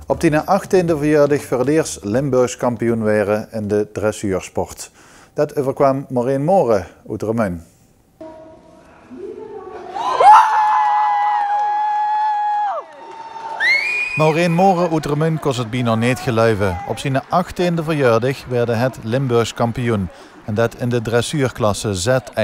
Op die 18e verjaardag voor het eerst Limburgs kampioen waren in de dressuursport. Dat overkwam Maureen Moren uit Remun. Maureen Moren uit Remun kon het bijna niet geloven. Op zijn 18e verjaardag werd het Limburgs kampioen. En dat in de dressuurklasse Z1.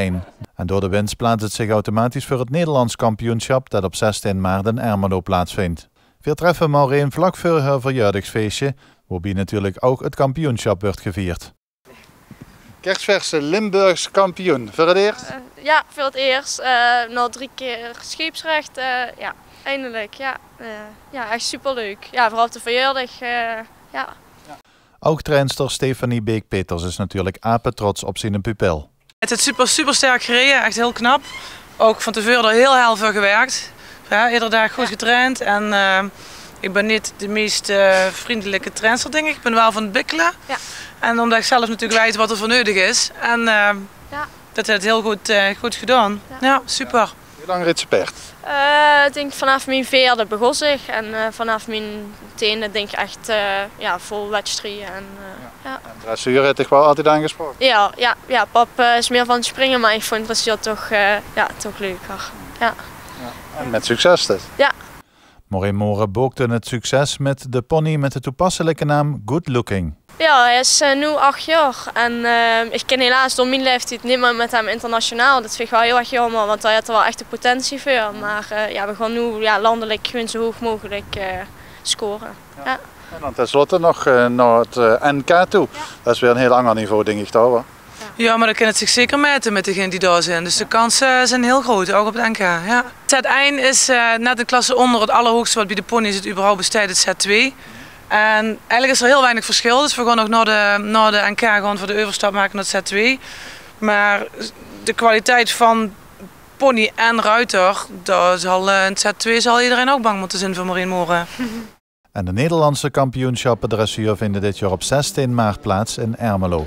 En door de winst plaatst het zich automatisch voor het Nederlands kampioenschap dat op 16 maart in Ermelo plaatsvindt. We treffen Maureen vlak voor haar verjaardagsfeestje, waarbij natuurlijk ook het kampioenschap wordt gevierd. Kerstverse Limburgs kampioen, voor het eerst? Ja, voor het eerst. Na 3 keer scheepsrecht, ja, eindelijk. Ja, ja, echt superleuk. Ja, vooral op de verjaardag, ja. Ook trainster Stefanie Beek-Peters is natuurlijk apetrots op zijn pupil. Het is super sterk gereden, echt heel knap. Ook van tevoren er heel veel gewerkt. Ja, iedere dag goed getraind en ik ben niet de meest vriendelijke trainster, denk ik. Ik ben wel van het bikkelen. Ja. En omdat ik zelf natuurlijk weet wat er voor nodig is. En ja. Dat heeft het heel goed gedaan. Ja, super. Hoe lang reed ze paard? Ik denk vanaf mijn 4e begon ik en vanaf mijn 10e denk ik echt ja, vol wedstrijden. Ja. En dressuur heeft toch wel altijd aangesproken? Ja, pap is meer van het springen, maar ik vond dressuur toch, toch leuker. Ja. En met succes dus? Ja. Maureen Moren boekte het succes met de pony met de toepasselijke naam Good Looking. Ja, hij is nu 8 jaar en ik ken helaas door mijn leeftijd niet meer met hem internationaal. Dat vind ik wel heel erg jammer, want hij had er wel echt de potentie voor. Maar ja, we gaan nu landelijk gewoon zo hoog mogelijk scoren. Ja. En dan tenslotte nog naar het NK toe. Ja. Dat is weer een heel ander niveau, denk ik toch wel. Ja, maar dan kan het zich zeker meten met degenen die daar zijn. Dus de kansen zijn heel groot, ook op het NK. Ja. Z1 is net een klasse onder het allerhoogste wat bij de pony's het überhaupt bestaat, het Z2. En eigenlijk is er heel weinig verschil, dus we gaan nog naar de NK gaan voor de overstap maken naar het Z2. Maar de kwaliteit van pony en ruiter, daar zal in het Z2 zal iedereen ook bang moeten zijn voor Maureen Moren. En de Nederlandse kampioenschappen dressuur vinden dit jaar op 16 maart plaats in Ermelo.